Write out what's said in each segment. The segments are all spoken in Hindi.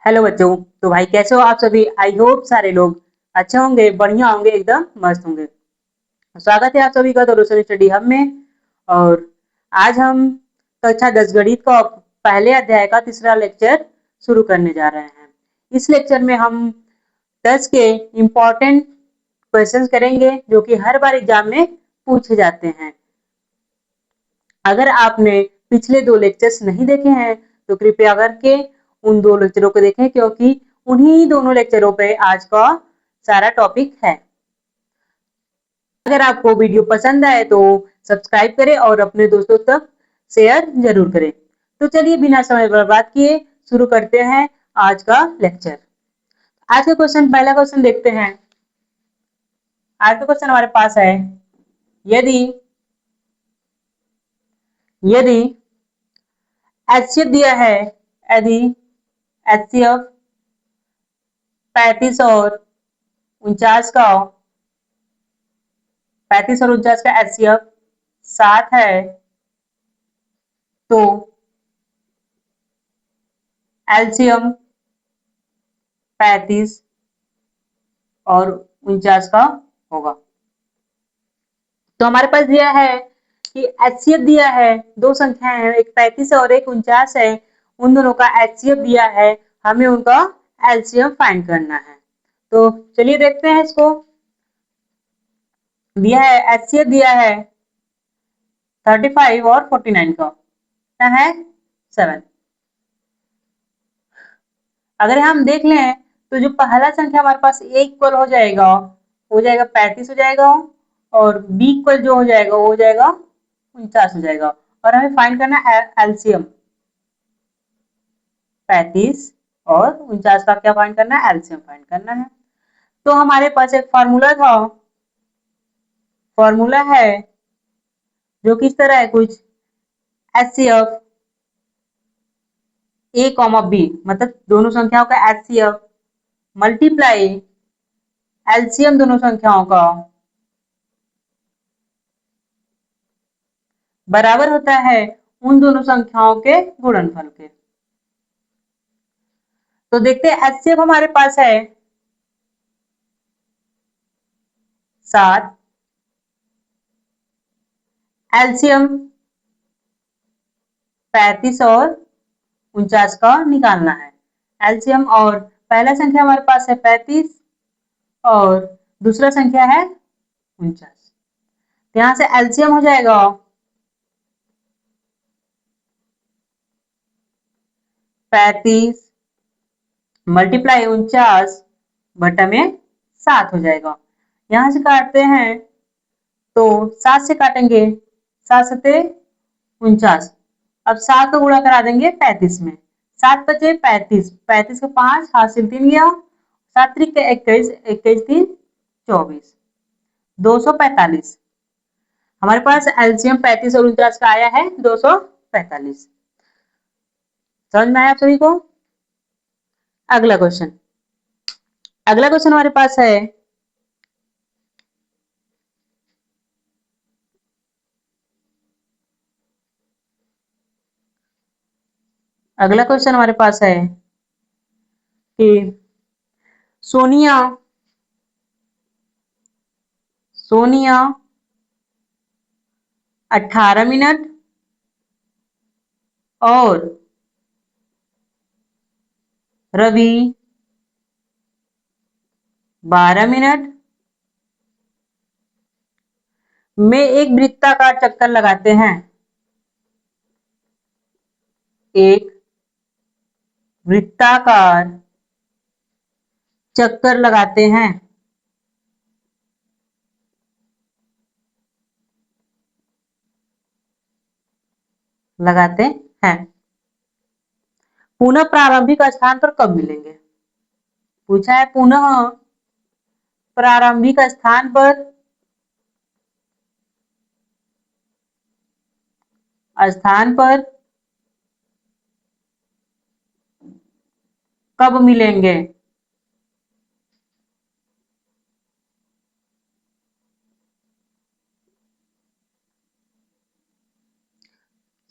हेलो बच्चों। तो भाई कैसे हो आप सभी? आई होप सारे लोग अच्छे होंगे, बढ़िया होंगे, एकदम मस्त होंगे। स्वागत है आप सभी का तो रोशन स्टडी हब में। और आज हम कक्षा 10 गणित का पहले अध्याय का तीसरा लेक्चर शुरू करने जा रहे हैं। इस लेक्चर में हम 10 के इम्पोर्टेंट क्वेश्चंस करेंगे जो कि हर बार एग्जाम में पूछे जाते हैं। अगर आपने पिछले 2 लेक्चर्स नहीं देखे हैं तो कृपया करके उन 2 लेक्चरों को देखें, क्योंकि उन्हीं दोनों लेक्चरों पे आज का सारा टॉपिक है। अगर आपको वीडियो पसंद आए तो सब्सक्राइब करें और अपने दोस्तों तक शेयर जरूर करें। तो चलिए बिना समय बर्बाद किए शुरू करते हैं आज का लेक्चर। आज का पहला क्वेश्चन देखते हैं। आज का क्वेश्चन हमारे पास है, यदि यदि एचसीएफ दिया है, यदि एचसीएफ 35 और 49 का 35 और 49 का एचसीएफ 7 है, तो एलसीएम 35 और 49 का होगा। तो हमारे पास दिया है कि एचसीएफ दिया है, दो संख्याएं हैं, एक 35 है और एक 49 है। उन दोनों का एचसीएफ दिया है, हमें उनका एलसीएम फाइंड करना है। तो चलिए देखते हैं इसको। दिया है एचसीएफ दिया है 35 और 49 का, क्या है 7। अगर हम देख लें तो जो पहला संख्या हमारे पास ए इक्वल हो जाएगा 35 हो जाएगा, और बी इक्वल जो हो जाएगा वो हो जाएगा 49 हो जाएगा। और हमें फाइंड करना है एलसीएम 35 और 49 का, क्या फाइंड करना है? एलसीएम फाइंड करना है। तो हमारे पास एक फॉर्मूला है जो किस तरह है कुछ, एचसीएफ ए कॉमा बी, मतलब दोनों संख्याओं का एचसीएफ मल्टीप्लाई एलसीएम दोनों संख्याओं का बराबर होता है उन दोनों संख्याओं के गुणनफल के। तो देखते हैं एचसीएफ हमारे पास है 7, एलसीएम 35 और 49 का निकालना है। एलसीएम और पहला संख्या हमारे पास है 35 और दूसरा संख्या है 49। यहां से एलसीएम हो जाएगा 35 मल्टीप्लाई 49 बटा में 7 हो जाएगा। यहां से काटते हैं तो 7 से काटेंगे, 7 सते 49। अब 7 को गुणा करा देंगे 35 में, 7 बचे 35, 35 को 5 हासिल 3 गया, 7 त्रिक 21, 21 3 24, 245। हमारे पास एलसीएम 35 और 49 का आया है 245। समझ में आया आप सभी को? अगला क्वेश्चन हमारे पास है, अगला क्वेश्चन हमारे पास है कि सोनिया सोनिया 18 मिनट और रवि 12 मिनट में एक वृत्ताकार चक्कर लगाते हैं। एक वृत्ताकार चक्कर लगाते हैं। लगाते हैं। पुनः प्रारंभिक स्थान पर कब मिलेंगे? पूछा है पुनः प्रारंभिक स्थान पर कब मिलेंगे?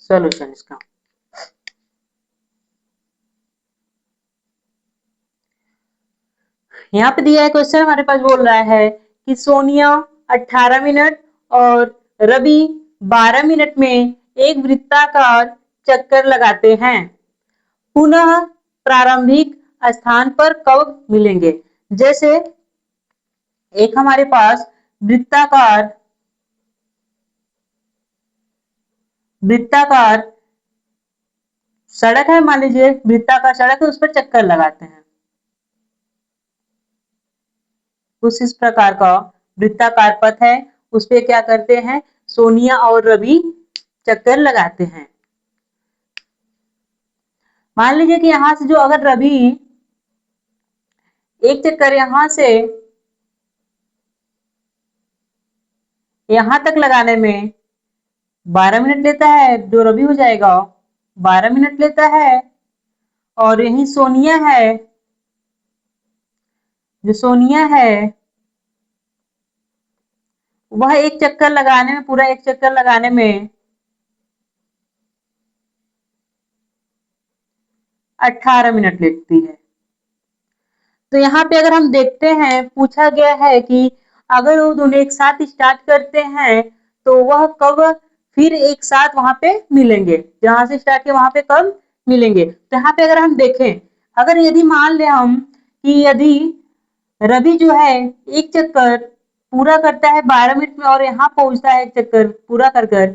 सॉल्यूशन इसका, यहाँ पे दिया है क्वेश्चन, हमारे पास बोल रहा है कि सोनिया 18 मिनट और रवि 12 मिनट में एक वृत्ताकार चक्कर लगाते हैं, पुनः प्रारंभिक स्थान पर कब मिलेंगे। जैसे एक हमारे पास वृत्ताकार वृत्ताकार सड़क है, मान लीजिए वृत्ताकार सड़क है, उस पर चक्कर लगाते हैं। कुछ इस प्रकार का वृत्ताकार पथ है, उस पे क्या करते हैं, सोनिया और रवि चक्कर लगाते हैं। मान लीजिए कि यहां से जो अगर रवि एक चक्कर यहां से यहां तक लगाने में 12 मिनट लेता है, जो रवि हो जाएगा 12 मिनट लेता है, और यही सोनिया है, जो सोनिया है वह एक चक्कर लगाने में, पूरा एक चक्कर लगाने में 18 मिनट लेती है। तो यहाँ पे अगर हम देखते हैं, पूछा गया है कि अगर वो दोनों एक साथ स्टार्ट करते हैं तो वह कब फिर एक साथ वहां पे मिलेंगे, जहां से स्टार्ट किया वहां पे कब मिलेंगे। तो यहाँ पे अगर हम देखें, अगर यदि मान ले हम कि यदि रवि जो है एक चक्कर पूरा करता है 12 मिनट में और यहाँ पहुंचता है एक चक्कर पूरा कर कर,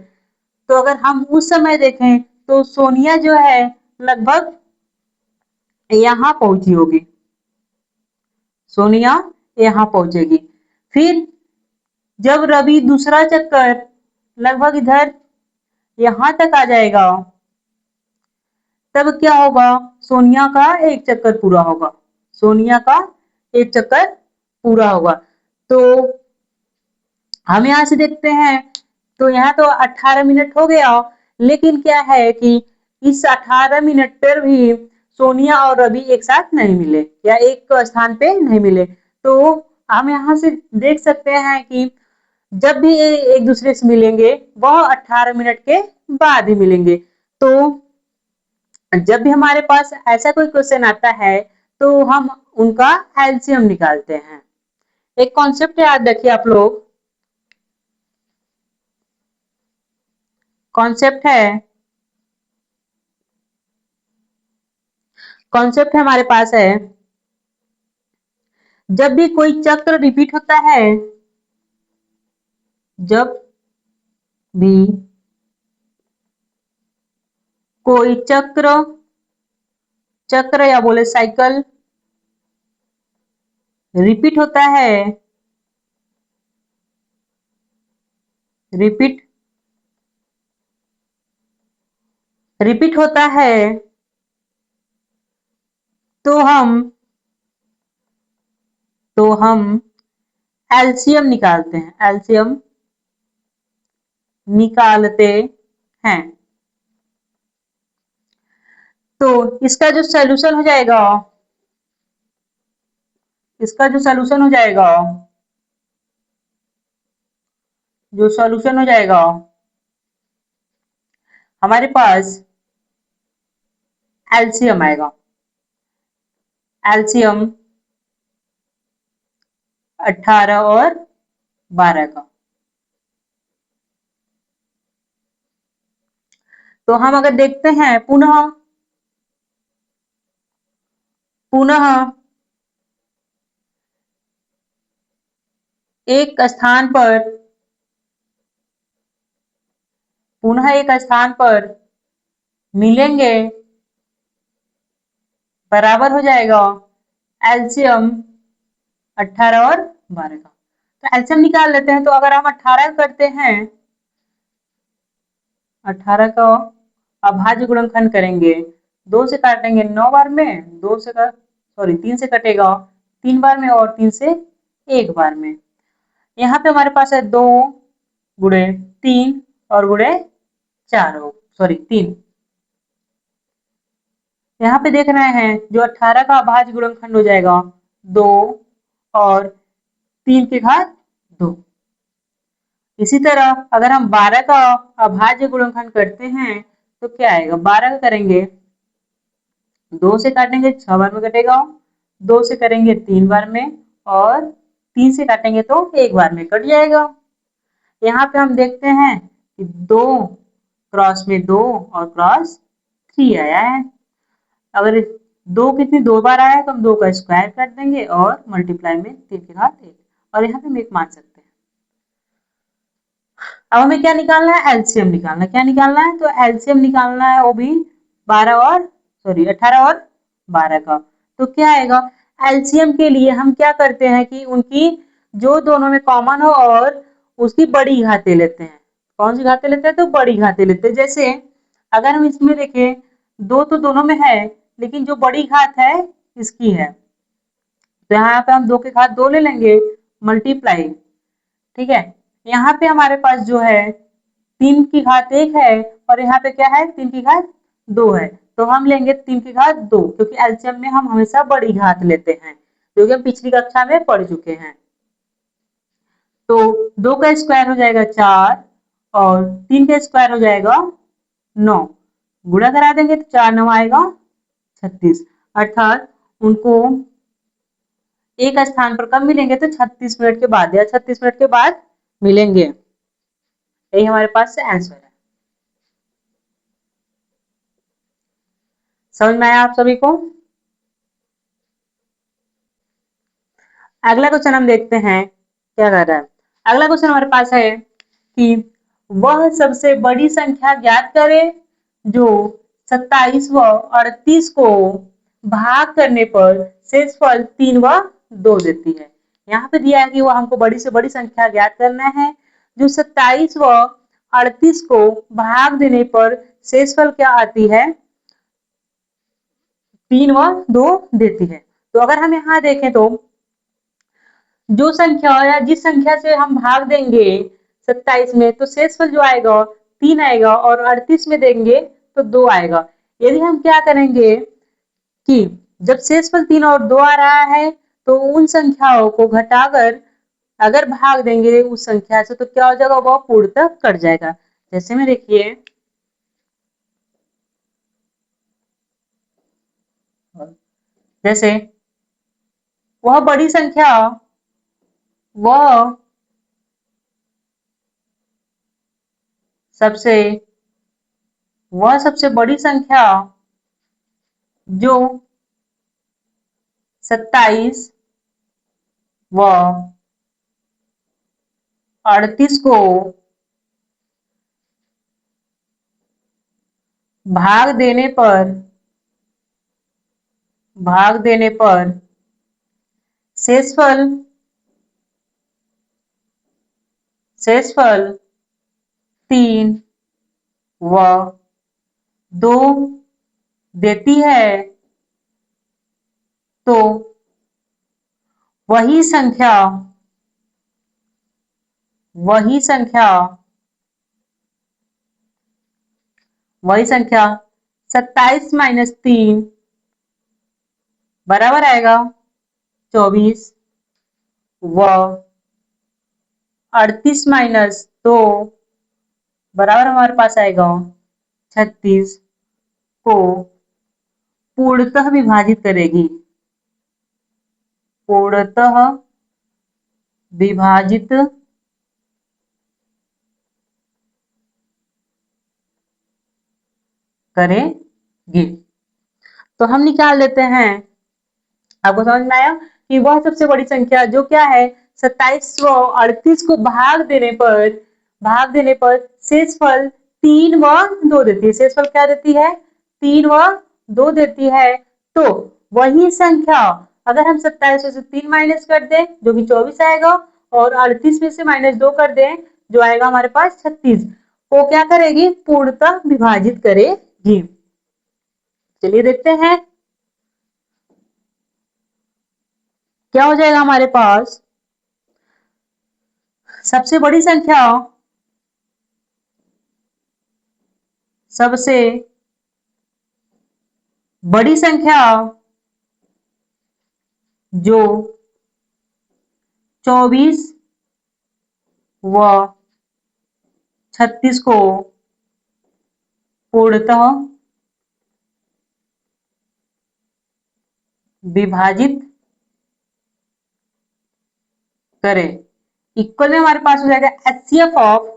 तो अगर हम उस समय देखें तो सोनिया जो है लगभग यहाँ पहुंची होगी, सोनिया यहाँ पहुंचेगी। फिर जब रवि दूसरा चक्कर लगभग इधर यहाँ तक आ जाएगा, तब क्या होगा, सोनिया का एक चक्कर पूरा होगा, सोनिया का एक चक्कर पूरा होगा। तो हम यहाँ से देखते हैं, तो यहाँ तो 18 मिनट हो गया, लेकिन क्या है कि इस 18 मिनट पर भी सोनिया और रवि एक साथ नहीं मिले या एक स्थान पे नहीं मिले। तो हम यहाँ से देख सकते हैं कि जब भी एक दूसरे से मिलेंगे वह 18 मिनट के बाद ही मिलेंगे। तो जब भी हमारे पास ऐसा कोई क्वेश्चन आता है तो हम उनका एलसीएम निकालते हैं। एक कॉन्सेप्ट याद रखिए आप लोग, कॉन्सेप्ट है हमारे पास है, जब भी कोई चक्र रिपीट होता है, जब भी कोई चक्र या बोले साइकिल रिपीट होता है, रिपीट होता है, तो हम एलसीएम निकालते हैं, एलसीएम निकालते हैं। तो इसका जो सॉल्यूशन हो जाएगा, इसका जो सॉल्यूशन हो जाएगा, जो सॉल्यूशन हो जाएगा हमारे पास एलसीएम आएगा, एलसीएम 18 और 12 का। तो हम अगर देखते हैं पुनः एक स्थान पर, पुनः एक स्थान पर मिलेंगे, बराबर हो जाएगा एलसीएम 18 और 12 का। तो एलसीएम निकाल लेते हैं। तो अगर हम 18 करते हैं, 18 का अभाज्य गुणनखंड करेंगे, 2 से काटेंगे 9 बार में, 2 से सॉरी 3 से कटेगा 3 बार में और 3 से 1 बार में। यहाँ पे हमारे पास है 2 गुणे 3 और गुणे 4 हो, सॉरी 3। यहाँ पे देख रहे हैं जो 18 का अभाज्य गुणनखंड हो जाएगा 2 और 3 की घात 2। इसी तरह अगर हम 12 का अभाज्य गुणनखंड करते हैं तो क्या आएगा, 12 का करेंगे 2 से काटेंगे 6 बार में कटेगा 2 से करेंगे 3 बार में और 3 से काटेंगे तो 1 बार में कट जाएगा। यहाँ पे हम देखते हैं कि 2 क्रॉस में 2 और क्रॉस 3 आया है। अगर 2 कितनी 2 बार आया है तो हम 2 का स्क्वायर कर देंगे और मल्टीप्लाई में 3 की घात 1 और यहाँ पे हम 1 मान सकते हैं। अब हमें क्या निकालना है? एलसीएम निकालना है। क्या निकालना है? तो एलसीएम निकालना है, वो भी 18 और 12 का। तो क्या आएगा? एलसीएम के लिए हम क्या करते हैं कि उनकी जो दोनों में कॉमन हो और उसकी बड़ी घातें लेते हैं। कौन सी घातें लेते हैं? तो बड़ी घातें लेते हैं। जैसे अगर हम इसमें देखें 2 तो दोनों में है, लेकिन जो बड़ी घात है इसकी है, तो यहाँ पे हम 2 की घात 2 ले लेंगे मल्टीप्लाई। ठीक है, यहाँ पे हमारे पास जो है 3 की घात 1 है और यहाँ पे क्या है? 3 की घात 2 है, तो हम लेंगे 3 की घात 2, क्योंकि एलसीएम में हम हमेशा बड़ी घात लेते हैं, क्योंकि हम पिछली कक्षा में पढ़ चुके हैं। तो 2 का स्क्वायर हो जाएगा 4 और 3 का स्क्वायर हो जाएगा 9। गुणा करा देंगे तो 4 9 आएगा 36, अर्थात उनको एक स्थान पर कब मिलेंगे? तो 36 मिनट के बाद या 36 मिनट के बाद मिलेंगे। यही हमारे पास से आंसर है। समझ में आया आप सभी को? अगला क्वेश्चन हम देखते हैं क्या कर रहा है। अगला क्वेश्चन हमारे पास है कि वह सबसे बड़ी संख्या ज्ञात करे जो 27 व 38 को भाग करने पर शेषफल 3 व 2 देती है। यहाँ पे दिया है कि वह हमको बड़ी से बड़ी संख्या ज्ञात करना है जो 27 व 38 को भाग देने पर शेषफल क्या आती है? 3 व 2 देती है। तो अगर हम यहाँ देखें तो जो संख्या या जिस संख्या से हम भाग देंगे 27 में, तो शेषफल जो आएगा 3 आएगा और 38 में देंगे तो 2 आएगा। यदि हम क्या करेंगे कि जब शेषफल 3 और 2 आ रहा है तो उन संख्याओं को घटाकर अगर भाग देंगे उस संख्या से, तो क्या हो जाएगा? वह पूर्णतः कट जाएगा। जैसे में देखिए, जैसे वह बड़ी संख्या वह सबसे सबसे बड़ी संख्या जो 27 व 38 को भाग देने पर शेषफल 3 व 2 देती है, तो वही संख्या वही संख्या 27 माइनस 3 बराबर आएगा 24 व 38 माइनस 2 बराबर हमारे पास आएगा 36 को पूर्णतः विभाजित करेगी। पूर्णतः विभाजित करेगी। तो हम निकाल लेते हैं। आपको समझ में आया कि वह सबसे बड़ी संख्या जो क्या है 27 व 38 को भाग देने पर शेषफल 3 व 2 देती है। शेषफल क्या देती है? 3 व 2 देती है। तो वही संख्या अगर हम 27 में से 3 माइनस कर दें जो कि 24 आएगा और 38 में से -2 कर दें जो आएगा हमारे पास 36, वो क्या करेगी? पूर्णतः विभाजित करेगी। चलिए देखते हैं क्या हो जाएगा हमारे पास। सबसे बड़ी संख्या सबसे बड़ी संख्या जो 24 व 36 को पूर्णतः विभाजित करें, इक्वल में हमारे पास हो जाएगा HCF ऑफ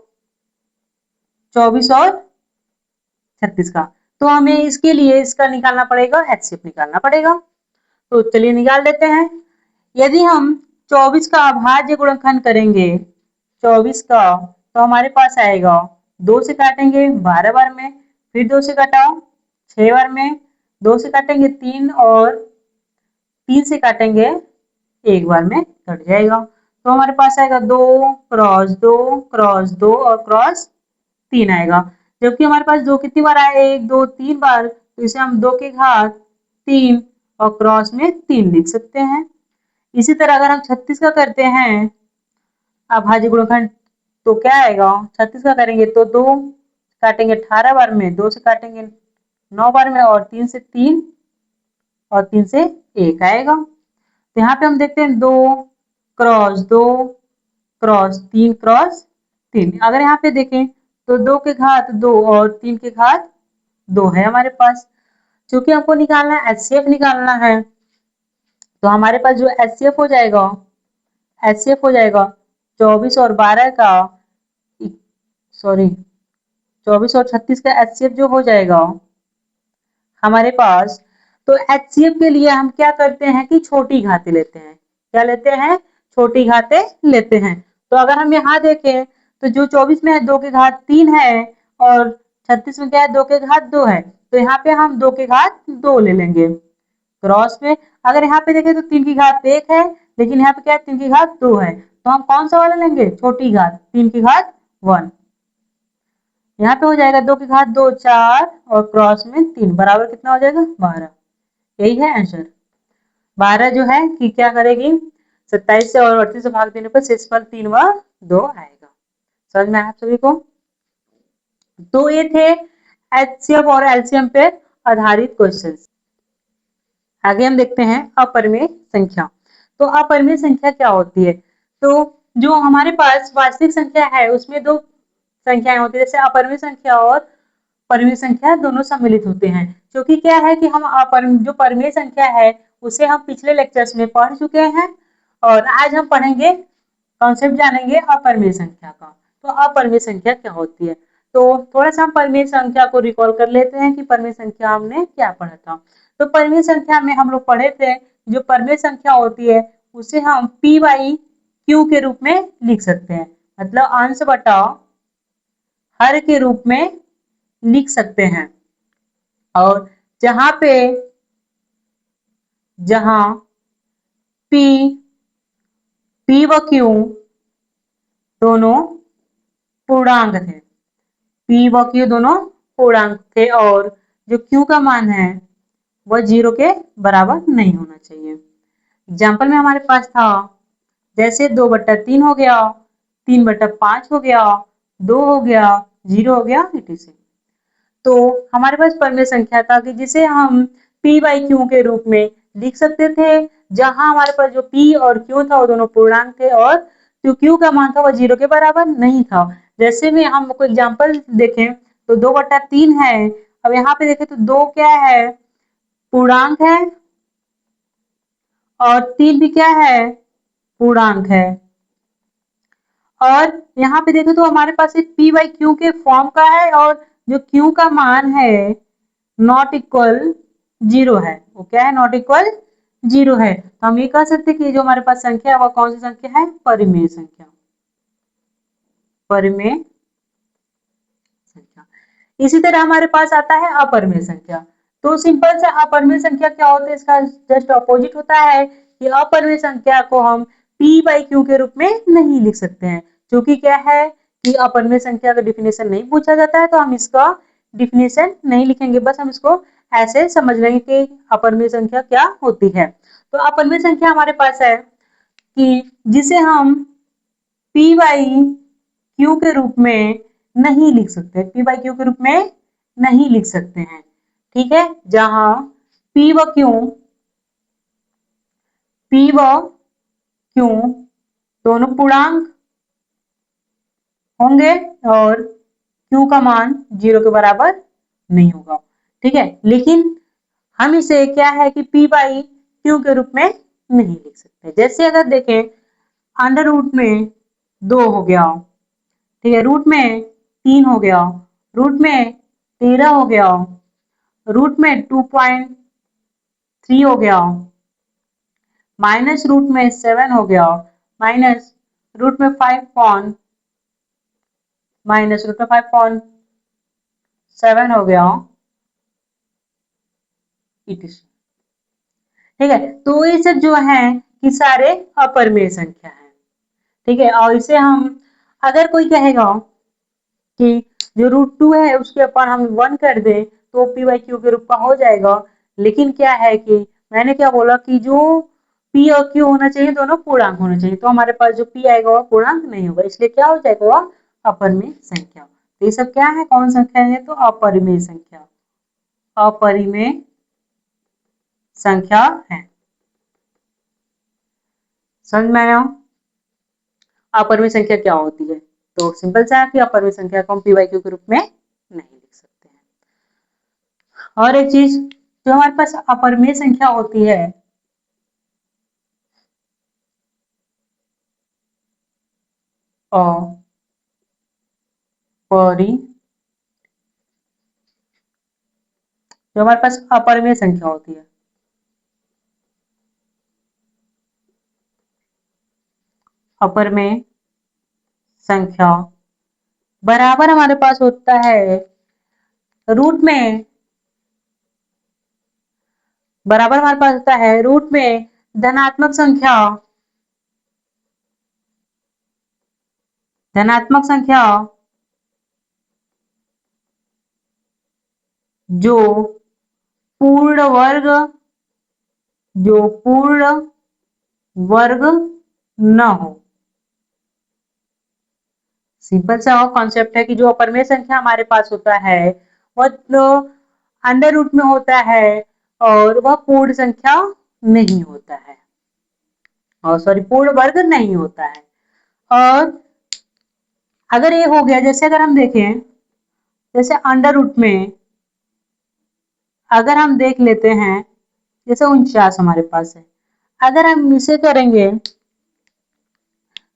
24 और 36 का। तो हमें इसके लिए इसका निकालना पड़ेगा, HCF निकालना पड़ेगा। तो चलिए निकाल देते हैं। यदि हम 24 का अभाज्य गुणनखंड करेंगे 24 का, तो हमारे पास आएगा 2 से काटेंगे 12 बार में, फिर 2 से काटा 6 बार में, 2 से काटेंगे 3 और 3 से काटेंगे 1 बार में, कट जाएगा। तो हमारे पास आएगा 2 क्रॉस 2 क्रॉस 2 और क्रॉस 3 आएगा। जबकि हमारे पास 2 कितनी बार आया, 1 2 3 बार, तो इसे हम 2 के घात 3 और क्रॉस में 3 लिख सकते हैं। इसी तरह अगर हम 36 का करते हैं अभाज्य गुणनखंड, तो क्या आएगा, 36 का करेंगे तो 2 काटेंगे 18 बार में, 2 से काटेंगे 9 बार में, और 3 से 3 और 3 से 1 आएगा। तो यहाँ पे हम देखते हैं 2 क्रॉस 2 क्रॉस 3 क्रॉस 3। अगर यहाँ पे देखें तो 2 के घात 2 और 3 के घात 2 है हमारे पास। चूंकि हमको निकालना है, HCF निकालना है, तो हमारे पास जो HCF हो जाएगा, HCF हो जाएगा 24 और 12 का, सॉरी 24 और 36 का HCF जो हो जाएगा हमारे पास। तो HCF के लिए हम क्या करते हैं कि छोटी घातें लेते हैं। क्या लेते हैं, छोटी घातें लेते हैं। तो अगर हम यहाँ देखें तो जो 24 में है 2 के घात 3 है और 36 में क्या है, 2 के घात 2 है, तो यहाँ पे हम 2 के घात 2 ले लेंगे क्रॉस में। अगर यहाँ पे देखें तो 3 की घात 1 है, लेकिन यहाँ पे क्या है, 3 की घात 2 है, तो हम कौन सा वाला लेंगे, छोटी घात, 3 की घात 1। यहाँ पे हो जाएगा 2 की घात 2 4 और क्रॉस में 3 बराबर कितना हो जाएगा, 12। यही है आंसर। 12 जो है कि क्या करेगी, 27 से और 38 से भाग देने पर शेषफल 3 व 2 आएगा। समझ में आया आप सभी को। तो ये थे HCF और LCM पे आधारित क्वेश्चंस। आगे हम देखते हैं अपरिमेय संख्या। तो अपरिमेय संख्या क्या होती है, तो जो हमारे पास वास्तविक संख्या है उसमें दो संख्याएं होती है, जैसे अपरिमेय संख्या और परिमेय संख्या दोनों सम्मिलित होते हैं। क्योंकि क्या है कि हम जो परिमेय संख्या है उसे हम पिछले लेक्चर्स में पढ़ चुके हैं, और आज हम पढ़ेंगे, कॉन्सेप्ट जानेंगे अपरिमेय संख्या का। तो अपरिमेय संख्या क्या होती है, तो थोड़ा सा हम परिमेय संख्या को रिकॉल कर लेते हैं कि परिमेय संख्या हमने क्या पढ़ा था। तो परिमेय संख्या में हम लोग पढ़े थे, जो परिमेय संख्या होती है उसे हम P बाई Q के रूप में लिख सकते हैं, मतलब अंश बटा हर के रूप में लिख सकते हैं। और जहां P व Q दोनों पूर्णांक थे, P व Q दोनों पूर्णांक थे, और जो Q का मान है वह 0 के बराबर नहीं होना चाहिए। एग्जाम्पल में हमारे पास था, जैसे 2/3 हो गया, 3/5 हो गया, 2 हो गया, 0 हो गया, etc। तो हमारे पास परिमेय संख्या था कि जिसे हम P बाई Q के रूप में लिख सकते थे, जहां हमारे पास जो P और Q था वो दोनों पूर्णांक थे, और जो Q का मान था वो 0 के बराबर नहीं था। जैसे में हम कोई एग्जाम्पल देखें तो 2/3 है, अब यहाँ पे देखें तो 2 क्या है, पूर्णांक है, और 3 भी क्या है, पूर्णांक है। और यहाँ पे देखें तो हमारे पास एक P बाई Q के फॉर्म का है, और जो Q का मान है नॉट इक्वल 0 है, वो क्या है, नॉट इक्वल 0 है। तो हम ये कह सकते हैं कि जो हमारे पास संख्या है वह कौन सी संख्या है, परिमेय संख्या, परिमेय संख्या। इसी तरह हमारे पास आता है अपरिमेय संख्या। तो सिंपल से अपरिमेय संख्या क्या होता है, इसका जस्ट अपोजिट होता है कि अपरिमेय संख्या को हम P बाई Q के रूप में नहीं लिख सकते हैं। क्योंकि क्या है कि अपरिमेय संख्या का डिफिनेशन नहीं पूछा जाता है, तो हम इसका डिफिनेशन नहीं लिखेंगे, बस हम इसको ऐसे समझ लेंगे कि अपरिमेय संख्या क्या होती है। तो अपरिमेय संख्या हमारे पास है कि जिसे हम P बाई Q के रूप में नहीं लिख सकते, P बाई Q के रूप में नहीं लिख सकते हैं, ठीक है। जहां P व Q दोनों पूर्णांक होंगे, और Q का मान 0 के बराबर नहीं होगा, ठीक है। लेकिन हम इसे क्या है कि P बाई Q के रूप में नहीं लिख सकते। जैसे अगर देखें अंडर रूट में 2 हो गया, ठीक है, रूट में 3 हो गया, रूट में 13 हो गया, रूट में 2.3 हो गया, माइनस रूट में 7 हो गया, माइनस रूट में 5 माइनस रूट में 5.7 हो गया, ठीक है। तो ये सब जो है कि सारे अपरिमेय संख्या है, ठीक है। और इसे हम अगर कोई कहेगा कि जो √2 है उसके अपन हम 1 कर दें तो पी बाई क्यू के रूप का हो जाएगा, लेकिन क्या है कि मैंने क्या बोला कि जो पी और क्यू होना चाहिए दोनों पूर्णांक होना चाहिए, तो हमारे पास जो पी आएगा वह पूर्णांक नहीं होगा, इसलिए क्या हो जाएगा वह अपरिमेय संख्या। तो ये सब क्या है, कौन संख्या है, तो अपरिमेय संख्या, अपरिमेय संख्या है। समझ में आया अपरिमेय संख्या क्या होती है? तो सिंपल सा है कि अपरिमेय संख्या को हम पी बाई क्यू के रूप में नहीं लिख सकते हैं। और एक चीज जो हमारे पास अपरिमेय संख्या होती है जो हमारे पास अपरिमेय संख्या होती है, अपरिमेय संख्या बराबर हमारे पास होता है रूट में, बराबर हमारे पास होता है रूट में धनात्मक संख्या, धनात्मक संख्या जो पूर्ण वर्ग, जो पूर्ण वर्ग न हो। सिंपल सा कॉन्सेप्ट है कि जो अपरिमेय संख्या हमारे पास होता है वह तो अंडर रूट में होता है और वह पूर्ण संख्या नहीं होता है, और सॉरी पूर्ण वर्ग नहीं होता है। और अगर ये हो गया, जैसे अगर हम देखें, जैसे अंडर रूट में अगर हम देख लेते हैं, जैसे 49 हमारे पास है, अगर हम इसे करेंगे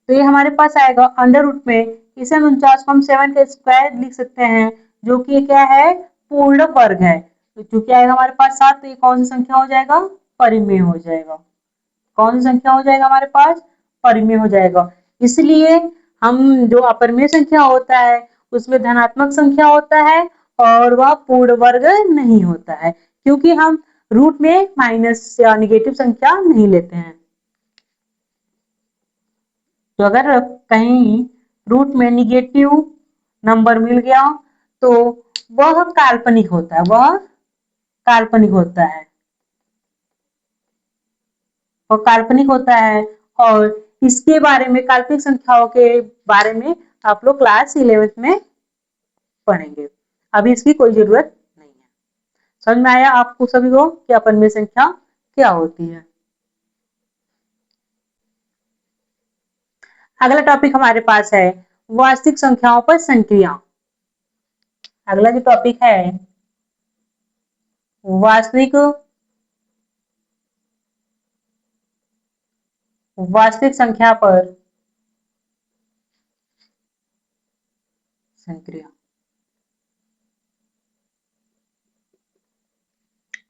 तो ये हमारे पास आएगा अंडर रूट में, इसे हम 49 को हम 7 का स्क्वायर लिख सकते हैं, जो कि क्या है, पूर्ण वर्ग है। तो चूंकि आएगा हमारे पास 7, तो ये कौन सी संख्या हो जाएगा, परिमेय हो जाएगा। कौन सी संख्या हो जाएगा हमारे पास, परिमेय हो जाएगा। इसलिए हम जो अपरिमेय संख्या होता है उसमें धनात्मक संख्या होता है और वह पूर्ण वर्ग नहीं होता है, क्योंकि हम रूट में माइनस या निगेटिव संख्या नहीं लेते हैं। तो अगर कहीं रूट में निगेटिव नंबर मिल गया तो वह काल्पनिक होता है, वह काल्पनिक होता है, वह काल्पनिक होता है। और इसके बारे में, काल्पनिक संख्याओं के बारे में आप लोग क्लास 11th में पढ़ेंगे, अभी इसकी कोई जरूरत नहीं है। समझ में आया आपको सभी को कि अपरिमेय संख्या क्या होती है? अगला टॉपिक हमारे पास है वास्तविक संख्याओं पर संक्रिया। अगला जो टॉपिक है वास्तविक, वास्तविक संख्या पर संक्रिया।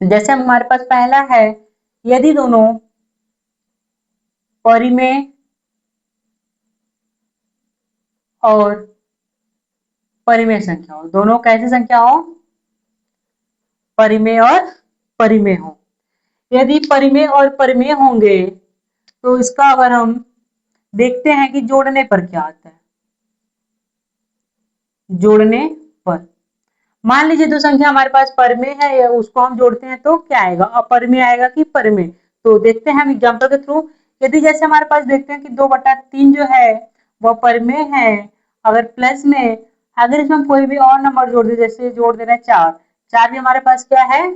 जैसे हमारे पास पहला है, यदि दोनों परिमेय और परिमेय संख्या हो, दोनों कैसी संख्या हो, परिमेय और परिमेय हो। यदि परिमेय और परिमेय होंगे तो इसका अगर हम देखते हैं कि जोड़ने पर क्या आता है, जोड़ने पर मान लीजिए दो संख्या हमारे पास परिमेय है, या उसको हम जोड़ते हैं तो क्या आएगा, अपरिमेय आएगा कि परिमेय। तो देखते हैं हम एग्जांपल के थ्रू। यदि जैसे हमारे पास देखते हैं कि 2/3 जो है वह परिमेय है, अगर प्लस में अगर इसमें हम कोई भी और नंबर जोड़ दे, जैसे जोड़ दे रहे हैं 4, 4 भी हमारे पास क्या है,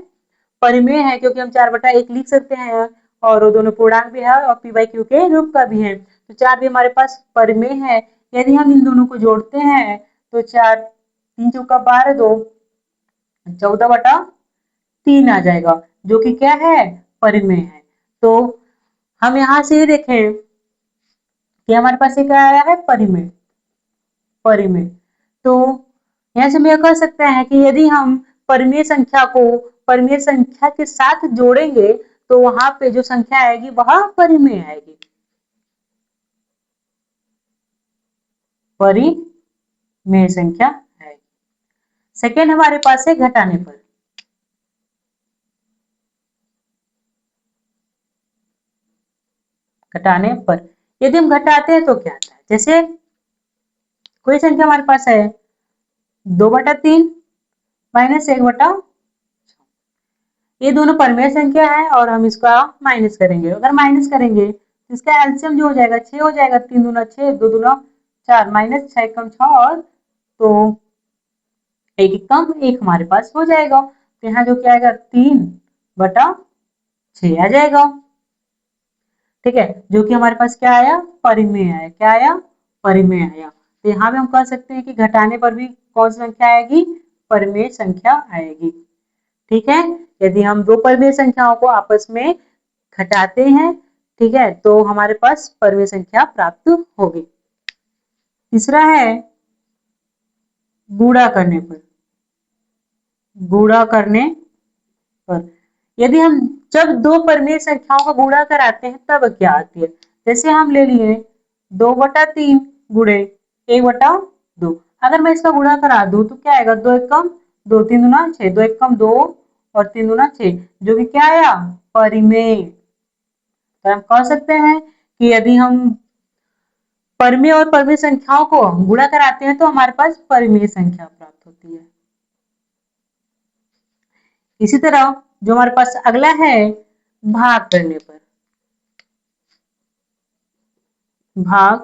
परिमेय है, क्योंकि हम 4/1 लिख सकते हैं और वो दोनों पूर्णांक भी है और पी बाई क्यू के रूप का भी है, तो 4 भी हमारे पास परिमेय है। यदि हम इन दोनों को जोड़ते हैं तो 4 3 चौका 12, 2 14/3 आ जाएगा, जो कि क्या है, परिमेय है। तो हम यहां से देखें कि हमारे पास ये क्या आया है, परिमेय। परिमेय, तो यहाँ से हम यह कह सकते हैं कि यदि हम परिमेय संख्या को परिमेय संख्या के साथ जोड़ेंगे तो वहां पे जो संख्या आएगी वह परिमेय आएगी। परिमेय संख्या है। सेकेंड हमारे पास है घटाने पर। घटाने पर यदि हम घटाते हैं तो क्या आता है, जैसे कोई संख्या हमारे पास है 2/3 माइनस 1/, ये दोनों परिमेय संख्या है और हम इसका माइनस करेंगे। अगर माइनस करेंगे तो इसका एलसीएम जो हो जाएगा 6 हो जाएगा, 3 दूना 6, 2 दूना 4, माइनस 6 कम 6 और तो एक कम 1 हमारे पास हो जाएगा। तो यहाँ जो क्या आएगा 3/6 आ जाएगा। ठीक है, जो कि हमारे पास क्या आया, परिमेय आया। क्या आया, परिमेय आया। तो यहाँ पे हम कह सकते हैं कि घटाने पर भी कौन सी संख्या आएगी, परिमेय संख्या आएगी। ठीक है, यदि हम दो परिमेय संख्याओं को आपस में घटाते हैं, ठीक है, तो हमारे पास परिमेय संख्या प्राप्त होगी। तीसरा है गुणा करने पर। गुणा करने पर यदि हम जब दो परिमेय संख्याओं का गुणा कराते हैं तब क्या आती है, जैसे हम ले लिए 2/3 गुणे 1/2। अगर मैं इसका गुणा करा दूं तो क्या आएगा, 2 एकम 2, 3 दूना 6, 2 एकम 2 और 3 दूना 6, जो कि क्या आया, परिमेय। तो हम कह सकते हैं कि यदि हम परिमेय और परिमेय संख्याओं को गुणा कराते हैं तो हमारे पास परिमेय संख्या प्राप्त होती है। इसी तरह जो हमारे पास अगला है भाग करने पर। भाग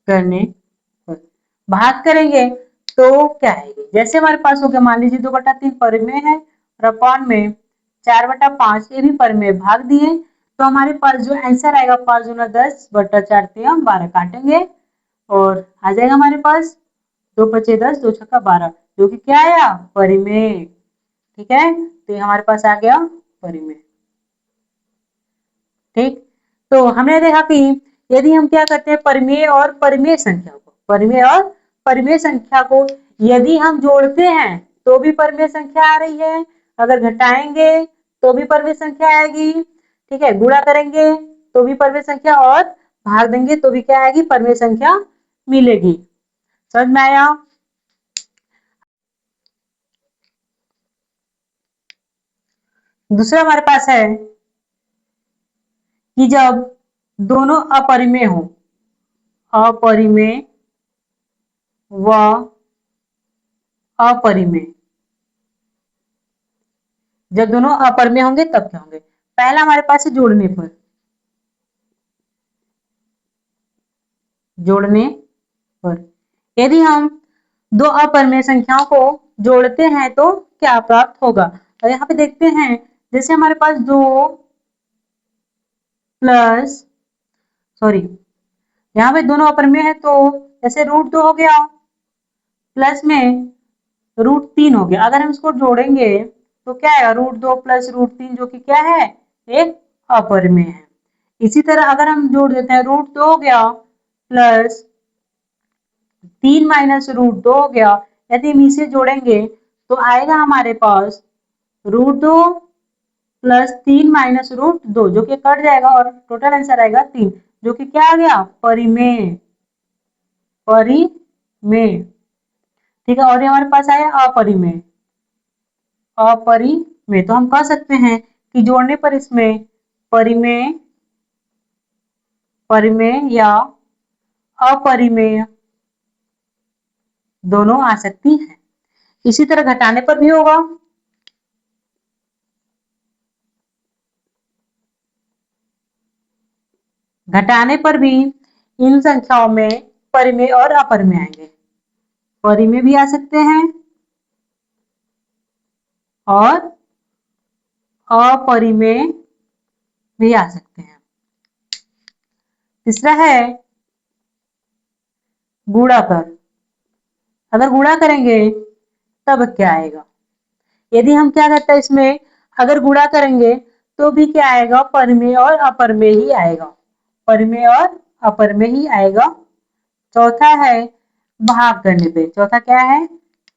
करने पर भाग करेंगे तो क्या आएगी, जैसे हमारे पास हो गया, मान लीजिए 2/3 परिमेय है और अपॉन में 4/5 ये भी परिमेय, भाग दिए तो हमारे पास जो आंसर आएगा 5 दूना 10 बटा 4 3 12 काटेंगे और आ जाएगा हमारे पास 2 5 10 2 6 12, जो कि क्या आया, परिमेय। ठीक है, तो ये हमारे पास आ गया परिमेय। ठीक, तो हमने देखा कि यदि हम क्या करते हैं, परिमेय और परिमेय संख्या को, परिमेय और परिमेय संख्या को यदि हम जोड़ते हैं तो भी परिमेय संख्या आ रही है, अगर घटाएंगे तो भी परिमेय संख्या आएगी। ठीक है, गुणा करेंगे तो भी परिमेय संख्या और भाग देंगे तो भी क्या आएगी, परिमेय संख्या मिलेगी। समझ में आया। दूसरा हमारे पास है कि जब दोनों अपरिमेय हो, अपरिमेय व अपरिमेय, जब दोनों अपरिमेय होंगे तब क्या होंगे। पहला हमारे पास है जोड़ने पर। जोड़ने पर यदि हम दो अपरिमेय संख्याओं को जोड़ते हैं तो क्या प्राप्त होगा, और यहाँ पे देखते हैं, जैसे हमारे पास 2 प्लस, सॉरी, यहाँ पे दोनों अपरिमेय है तो जैसे √2 हो गया प्लस में √3 हो गया। अगर हम इसको जोड़ेंगे तो क्या आएगा, √2 प्लस √3, जो कि क्या है, एक अपरिमेय है। इसी तरह अगर हम जोड़ देते हैं, √2 हो गया प्लस 3 माइनस √2 हो गया, यदि हम इसे जोड़ेंगे तो आएगा हमारे पास √2 प्लस 3 माइनस √2, जो कि कट जाएगा और टोटल आंसर आएगा 3, जो कि क्या आ गया, परिमेय। परिमेय। ठीक है, और ये हमारे पास आया अपरिमेय। अपरिमेय, तो हम कह सकते हैं कि जोड़ने पर इसमें परिमेय, परिमेय या अपरिमेय दोनों आ सकती हैं। इसी तरह घटाने पर भी होगा। घटाने पर भी इन संख्याओं में परिमेय और अपरिमेय आएंगे। परिमेय भी आ सकते हैं और अपरिमेय भी आ सकते हैं। तीसरा है गुणा कर। अगर गुणा करेंगे तब क्या आएगा, यदि हम क्या करते हैं इसमें, अगर गुणा करेंगे तो भी क्या आएगा, परिमेय और अपरिमेय ही आएगा। परिमेय और अपर में ही आएगा। चौथा है भाग करने पे। चौथा क्या है?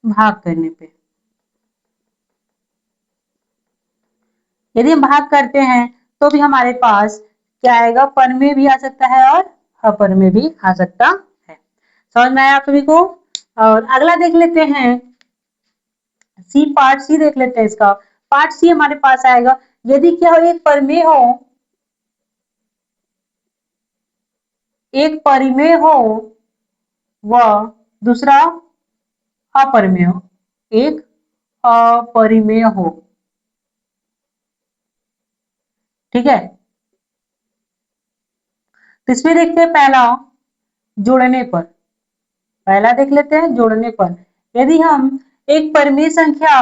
भाग करने पे। यदि हम भाग करते हैं तो भी हमारे पास क्या आएगा? पर में भी आ सकता है और अपर में भी आ सकता है। समझ में आया आप सभी को? और अगला देख लेते हैं सी, पार्ट सी देख लेते हैं इसका। पार्ट सी हमारे पास आएगा, यदि क्या हो, एक परिमेय हो, एक परिमेय हो व दूसरा अपरिमेय हो। एक अपरिमेय हो, ठीक है। तो इसमें देखते हैं पहला, जोड़ने पर। पहला देख लेते हैं जोड़ने पर। यदि हम एक परिमेय संख्या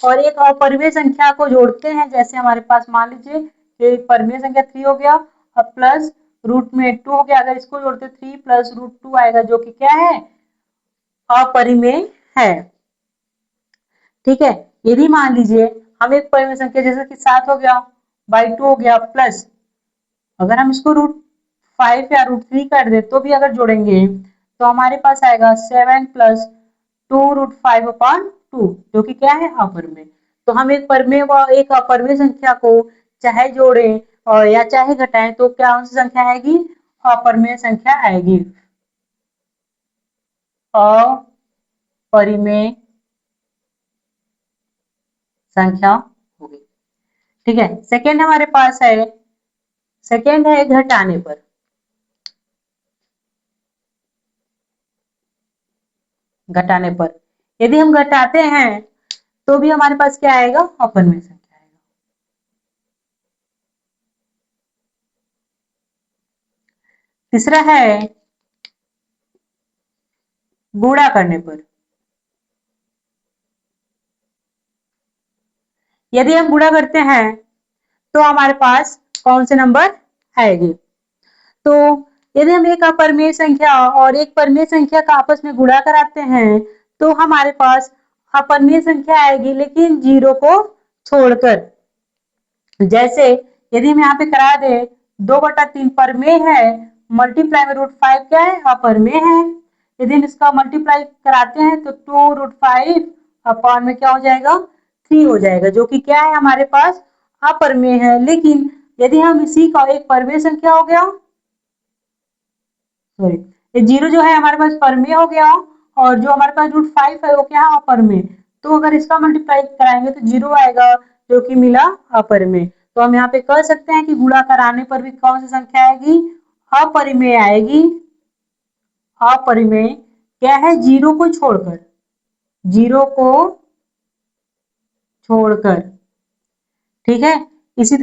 और एक अपरिमेय संख्या को जोड़ते हैं, जैसे हमारे पास मान लीजिए कि परिमेय संख्या 3 हो गया और प्लस रूट में 2 हो गया। अगर इसको जोड़ते 3 प्लस रूट 2 आएगा, जो कि क्या है? अपरिमेय है, ठीक है। यदि मान लीजिए हम एक परिमेय संख्या जैसे कि 7 हो गया बाई 2 हो गया प्लस, अगर हम इसको रूट 5 या रूट 3 कर दे तो भी अगर जोड़ेंगे तो हमारे पास आएगा 7 प्लस 2 रूट 5 अपॉन 2, जो कि क्या है? अपरिमेय। तो हम एक परिमेय व एक अपरिमेय संख्या को चाहे जोड़ें और या चाहे घटाएं तो क्या कौन सी संख्या आएगी? अपरिमेय संख्या आएगी। अपरिमेय संख्या होगी, ठीक है। सेकेंड हमारे पास है, सेकेंड है घटाने पर। घटाने पर यदि हम घटाते हैं तो भी हमारे पास क्या आएगा? अपरिमेय संख्या आएगा। तीसरा है गुणा करने पर। यदि हम गुणा करते हैं तो हमारे पास कौन से नंबर आएगी? तो यदि हम एक अपरिमेय संख्या और एक परिमेय संख्या का आपस में गुणा कराते हैं तो हमारे पास अपरिमेय संख्या आएगी, लेकिन जीरो को छोड़कर। जैसे यदि हम यहाँ पे करा दे 2/3 परिमेय है, मल्टीप्लाई में रूट 5 क्या है? अपरिमेय है। यदि हम इसका मल्टीप्लाई कराते हैं तो 2 रूट 5 अपॉन में क्या हो जाएगा? 3 हो जाएगा, जो कि क्या है? हमारे पास अपरिमेय है। लेकिन यदि हम इसी का एक परिमेय संख्या हो गया, सॉरी, ये जीरो जो है हमारे पास परिमेय हो गया और जो हमारे पास रूट 5 है वो क्या है? अपरिमेय। तो अगर इसका मल्टीप्लाई कराएंगे तो जीरो आएगा, जो कि मिला अपरिमेय। तो हम यहाँ पे कह सकते हैं कि गुणा कराने पर भी कौन सी संख्या आएगी? अपरिमेय आएगी। अपरिमेय क्या है? जीरो को छोड़कर, जीरो को छोड़कर, ठीक है। इसी तरह